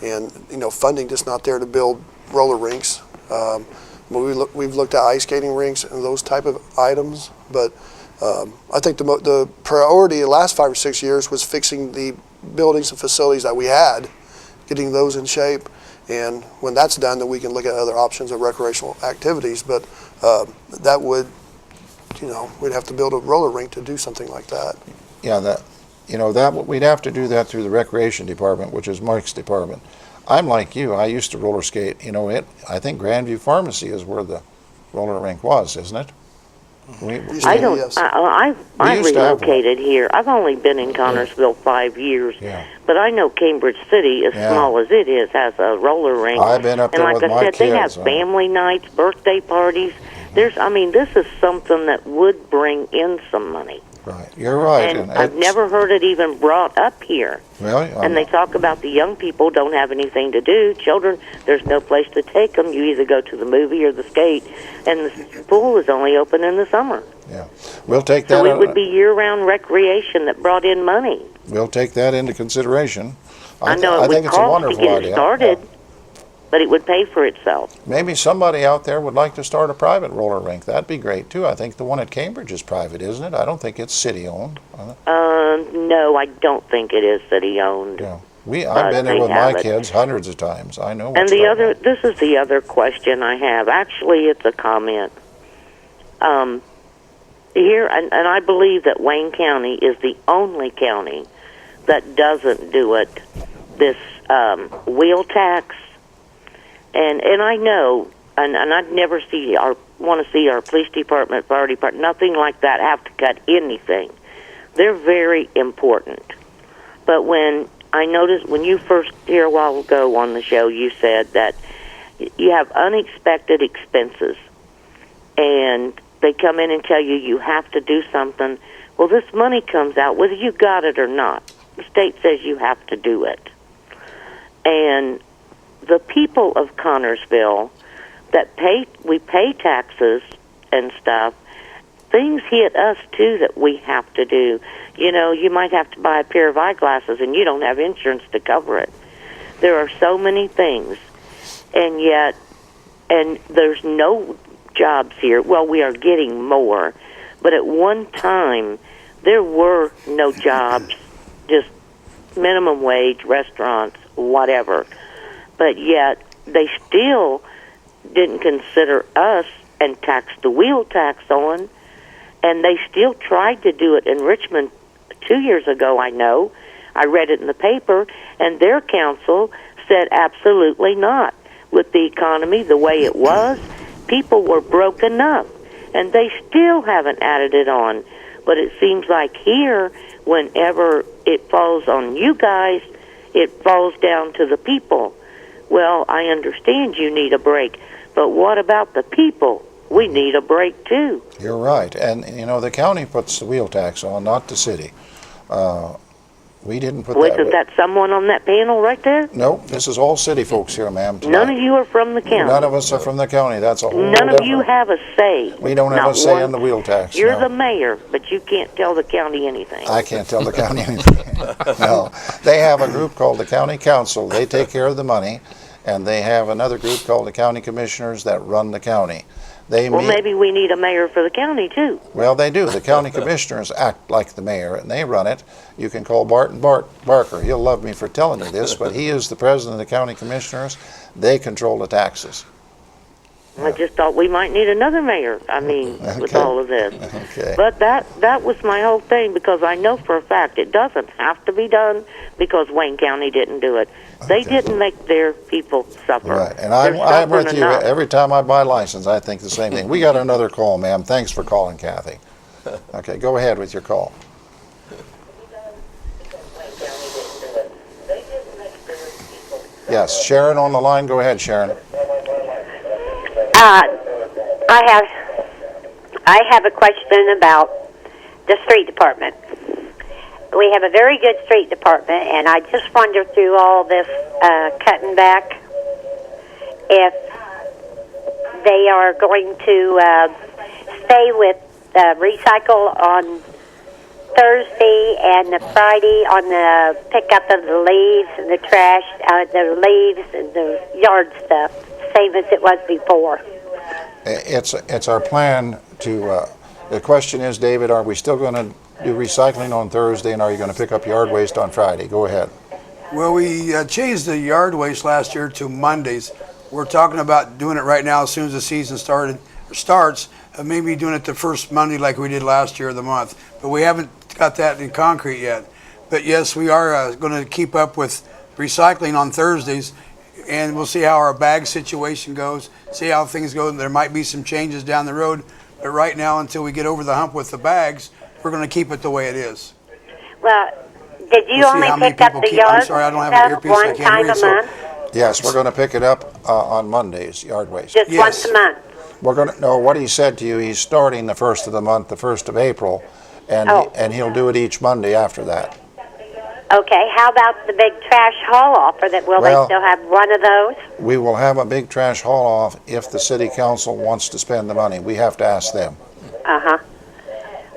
and funding just not there to build roller rinks. We've looked at ice skating rinks and those type of items, but I think the priority the last 5 or 6 years was fixing the buildings and facilities that we had, getting those in shape, and when that's done, then we can look at other options of recreational activities. But that would, we'd have to build a roller rink to do something like that. Yeah, that we'd have to do that through the recreation department, which is Mike's department. I'm like you. I used to roller skate. I think Grandview Pharmacy is where the roller rink was, isn't it? I don't. Yes. I used to have one. relocated here. I've only been in Connersville 5 years, but I know Cambridge City, as small as it is, has a roller rink. I've been up there and like with I my said, they have kids, family nights, birthday parties. This is something that would bring in some money. Right, you're right. And I've never heard it even brought up here. Really? And they talk about the young people don't have anything to do. Children, there's no place to take them. You either go to the movie or the skate, and the pool is only open in the summer. Yeah, we'll take that. So it would be year-round recreation that brought in money. We'll take that into consideration. I know I it think would it's a cost to wonderful get idea. it started, but it would pay for itself. Maybe somebody out there would like to start a private roller rink. That'd be great too. I think the one at Cambridge is private, isn't it? I don't think it's city-owned. No, I don't think it is city-owned. Yeah. I've been there with my kids hundreds of times. I know. And this is the other question I have. Actually, it's a comment. Here, and I believe that Wayne County is the only county that doesn't do it. This wheel tax, and I know, and I'd never want to see our police department, fire department, nothing like that have to cut anything. They're very important. But when I noticed when you first here a while ago on the show, you said that you have unexpected expenses, and they come in and tell you have to do something. Well, this money comes out whether you got it or not. The state says you have to do it. And the people of Connersville we pay taxes and stuff, things hit us too that we have to do. You might have to buy a pair of eyeglasses and you don't have insurance to cover it. There are so many things, and there's no jobs here. Well, we are getting more, but at one time there were no jobs, just minimum wage, restaurants, whatever. But yet they still didn't consider us and taxed the wheel tax on, and they still tried to do it in Richmond 2 years ago, I know. I read it in the paper, and their council said absolutely not. With the economy the way it was, people were broken up, and they still haven't added it on. But it seems like here, whenever it falls on you guys, it falls down to the people. Well, I understand you need a break, but what about the people? We need a break too. You're right. And, the county puts the wheel tax on, not the city. We didn't put Isn't that someone on that panel right there? Nope, this is all city folks here, ma'am. None of you are from the county. None of us are from the county. That's a whole None of you have a say. We don't have a say on the wheel tax. You're no. the mayor, but you can't tell the county anything. I can't tell the county anything. No. They have a group called the County Council. They take care of the money, and they have another group called the County Commissioners that run the county. Maybe we need a mayor for the county, too. Well, they do. The county commissioners act like the mayor, and they run it. You can call Barton Barker. He'll love me for telling you this, but he is the president of the county commissioners. They control the taxes. I just thought we might need another mayor, with all of this. Okay. But that was my whole thing, because I know for a fact it doesn't have to be done because Wayne County didn't do it. They didn't make their people suffer. Right, and I'm with you. Every time I buy a license, I think the same thing. We got another call, ma'am. Thanks for calling, Kathy. Okay, go ahead with your call. Yes, Sharon on the line. Go ahead, Sharon. I have a question about the street department. We have a very good street department, and I just wonder through all this cutting back if they are going to stay with recycle on Thursday and the Friday on the pickup of the leaves and the trash, the leaves and the yard stuff, same as it was before. It's our plan to, the question is, David, are we still going to do recycling on Thursday, and are you going to pick up yard waste on Friday? Go ahead. Well, we changed the yard waste last year to Mondays. We're talking about doing it right now as soon as the season starts, maybe doing it the first Monday like we did last year of the month. But we haven't got that in concrete yet. But yes, we are going to keep up with recycling on Thursdays, and we'll see how our bag situation goes, see how things go. There might be some changes down the road, but right now, until we get over the hump with the bags, we're going to keep it the way it is. Well, did you We'll see only how many pick up people the keep- I'm yard sorry, I don't have stuff an earpiece, I one can't time read, a so- month? Yes, we're going to pick it up on Mondays, yard waste. Just Yes. once a month? We're going to, no, what he said to you, he's starting the first of the month, the 1st of April, and, Oh. and he'll do it each Monday after that. Okay, how about the big trash haul offer? Will Well- they still have one of those? We will have a big trash haul off if the city council wants to spend the money. We have to ask them. Uh-huh.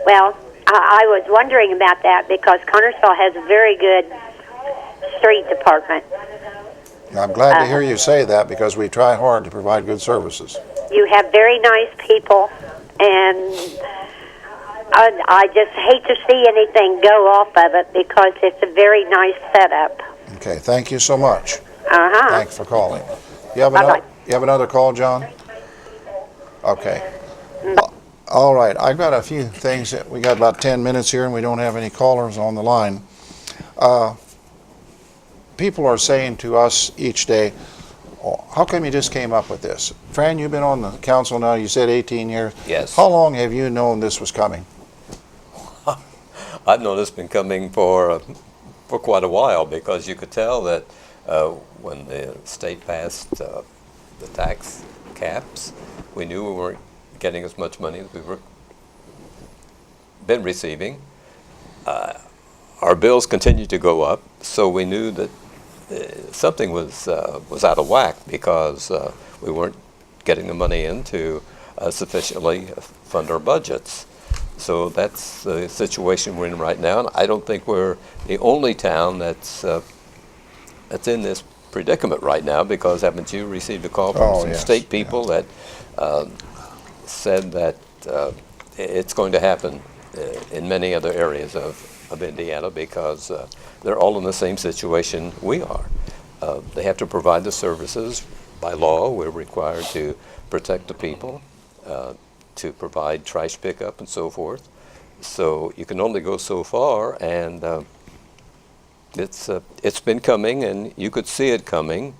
Well, I was wondering about that because Connersville has a very good street department. I'm glad to hear you say that because we try hard to provide good services. You have very nice people, and I just hate to see anything go off of it because it's a very nice setup. Okay, thank you so much. Uh-huh. Thanks for calling. You have Bye-bye. you have another call, John? Okay. All right, I've got a few things. We got about 10 minutes here and we don't have any callers on the line. People are saying to us each day, oh, how come you just came up with this? Fran, you've been on the council now, you said 18 years. Yes. How long have you known this was coming? I've known it's been coming for quite a while because you could tell that when the state passed the tax caps, we knew we weren't getting as much money as we were been receiving. Our bills continued to go up, so we knew that something was out of whack because we weren't getting the money in to sufficiently fund our budgets. So that's the situation we're in right now, and I don't think we're the only town that's in this predicament right now because haven't you received a call from some yes, state people that said that it's going to happen in many other areas of Indiana because they're all in the same situation we are. They have to provide the services. By law, we're required to protect the people, to provide trash pickup and so forth. So you can only go so far, and it's been coming, and you could see it coming.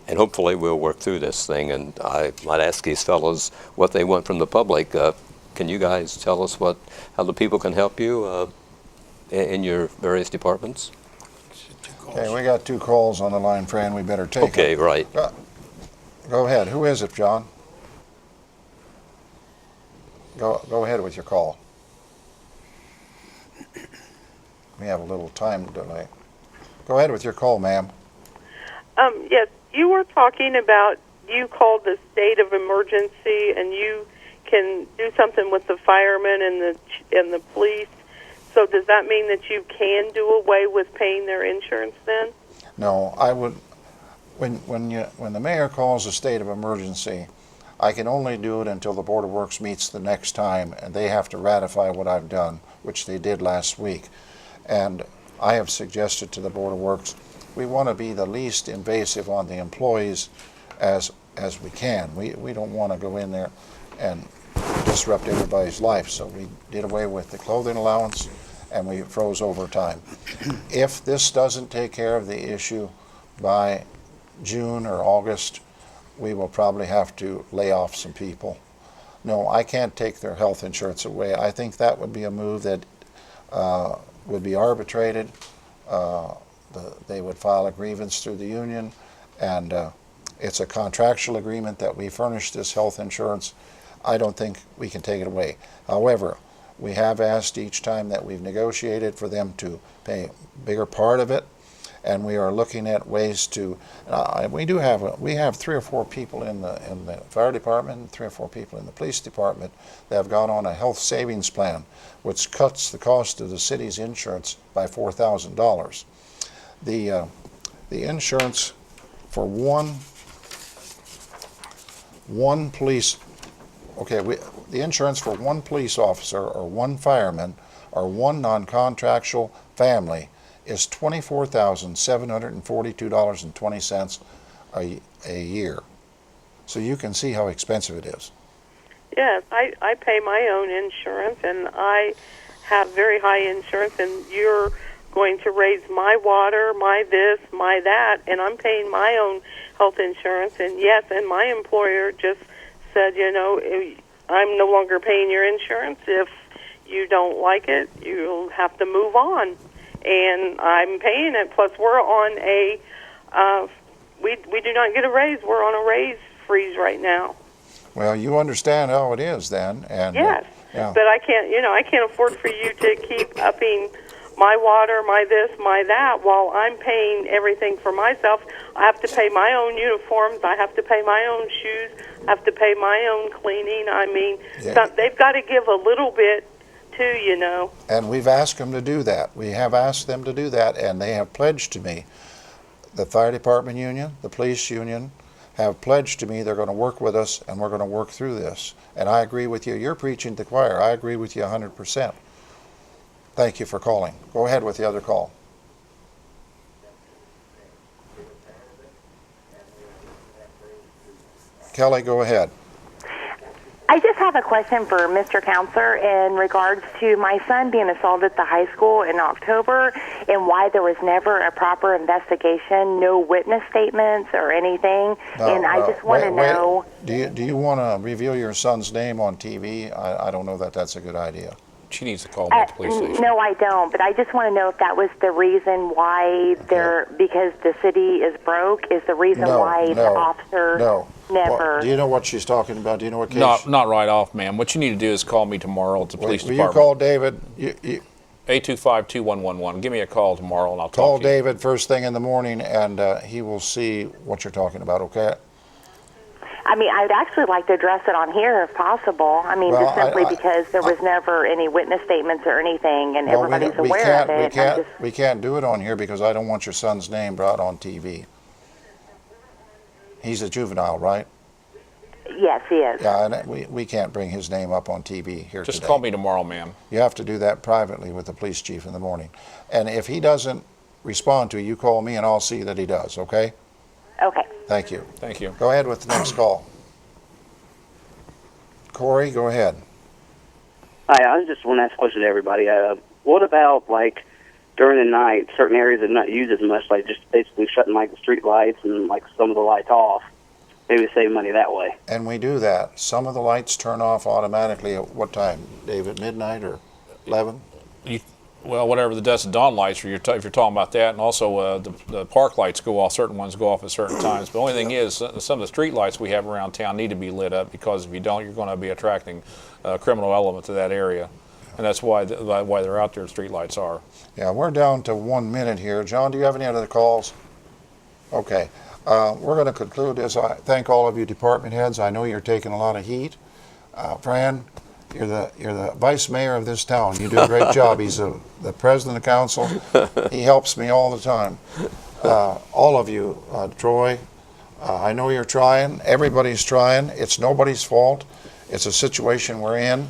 And hopefully we'll work through this thing. And I might ask these fellows what they want from the public. Can you guys tell us how the people can help you in your various departments? Okay, we got 2 calls on the line, Fran, we better take Okay, them. right. Go ahead, who is it, John? Go ahead with your call. We have a little time delay. Go ahead with your call, ma'am. Yes, you were talking about you called the state of emergency, and you can do something with the firemen and the police. So does that mean that you can do away with paying their insurance then? No, I would. When the mayor calls a state of emergency, I can only do it until the Board of Works meets the next time, and they have to ratify what I've done, which they did last week. And I have suggested to the Board of Works, we want to be the least invasive on the employees as we can. We don't want to go in there and disrupt everybody's life. So we did away with the clothing allowance and we froze overtime. If this doesn't take care of the issue by June or August, we will probably have to lay off some people. No, I can't take their health insurance away. I think that would be a move that would be arbitrated. They would file a grievance through the union, and it's a contractual agreement that we furnish this health insurance. I don't think we can take it away. However, we have asked each time that we've negotiated for them to pay a bigger part of it, and we are looking at ways to. We have 3 or 4 people in the fire department, 3 or 4 people in the police department that have gone on a health savings plan, which cuts the cost of the city's insurance by $4,000. The insurance for one police. Okay, the insurance for one police officer or one fireman or one non-contractual family is $24,742.20 a year. So you can see how expensive it is. Yes, I pay my own insurance, and I have very high insurance, and you're going to raise my water, my this, my that, and I'm paying my own health insurance. And yes, and my employer just said, I'm no longer paying your insurance. If you don't like it, you'll have to move on. And I'm paying it. Plus, we're on we do not get a raise. We're on a raise freeze right now. Well, you understand how it is then, and yes, yeah. But I can't afford for you to keep upping my water, my this, my that, while I'm paying everything for myself. I have to pay my own uniforms. I have to pay my own shoes. I have to pay my own cleaning. I mean, they've got to give a little bit too, And we've asked them to do that. We have asked them to do that, and they have pledged to me. The fire department union, the police union, have pledged to me they're going to work with us, and we're going to work through this. And I agree with you. You're preaching to the choir. I agree with you 100%. Thank you for calling. Go ahead with the other call. Kelly, go ahead. I just have a question for Mr. Counselor in regards to my son being assaulted at the high school in October and why there was never a proper investigation, no witness statements or anything. I just want to know. Do you want to reveal your son's name on TV? I don't know that that's a good idea. She needs to call me at the police station. No, I don't. But I just want to know if that was the reason why because the city is broke, is the reason why the officer never. Do you know what she's talking about? Do you know what case? Not right off, ma'am. What you need to do is call me tomorrow at the police department. Will you call David? 825-2111. Give me a call tomorrow, and I'll talk Call to you. David first thing in the morning, and he will see what you're talking about, okay? I mean, I'd actually like to address it on here if possible. I mean, just simply because there was never any witness statements or anything, and everybody's aware of it. We can't do it on here because I don't want your son's name brought on TV. He's a juvenile, right? Yes, he is. Yeah, and we can't bring his name up on TV here Just today. call me tomorrow, ma'am. You have to do that privately with the police chief in the morning. And if he doesn't respond to you, call me and I'll see that he does, okay? Okay. Thank you. Thank you. Go ahead with the next call. Corey, go ahead. Hi, I just want to ask a question to everybody. What about, during the night, certain areas that are not used as much, just basically shutting, the street lights and, some of the lights off? Maybe save money that way. And we do that. Some of the lights turn off automatically at what time, David? Midnight or 11? Well, whatever the dusk and dawn lights, if you're talking about that, and also the park lights go off. Certain ones go off at certain times. But the only thing is, some of the street lights we have around town need to be lit up, because if you don't, you're going to be attracting a criminal element to that area, and that's why they're out there. Street lights are. Yeah, we're down to 1 minute here. John, do you have any other calls? Okay, we're going to conclude this. I thank all of you department heads. I know you're taking a lot of heat. Fran, you're the vice mayor of this town. You do a great job. He's the president of council. He helps me all the time. All of you, Troy, I know you're trying. Everybody's trying. It's nobody's fault. It's a situation we're in.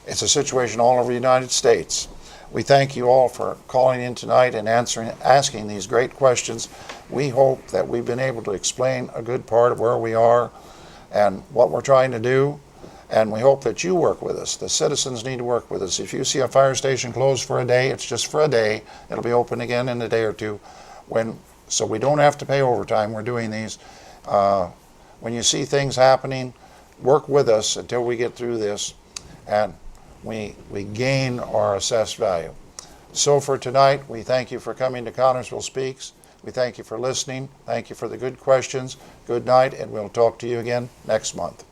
It's a situation all over the United States. We thank you all for calling in tonight and asking these great questions. We hope that we've been able to explain a good part of where we are and what we're trying to do. And we hope that you work with us. The citizens need to work with us. If you see a fire station closed for a day, it's just for a day. It'll be open again in a day or two. So we don't have to pay overtime. We're doing these. When you see things happening, work with us until we get through this, and we gain our assessed value. So for tonight, we thank you for coming to Connersville Speaks. We thank you for listening. Thank you for the good questions. Good night, and we'll talk to you again next month.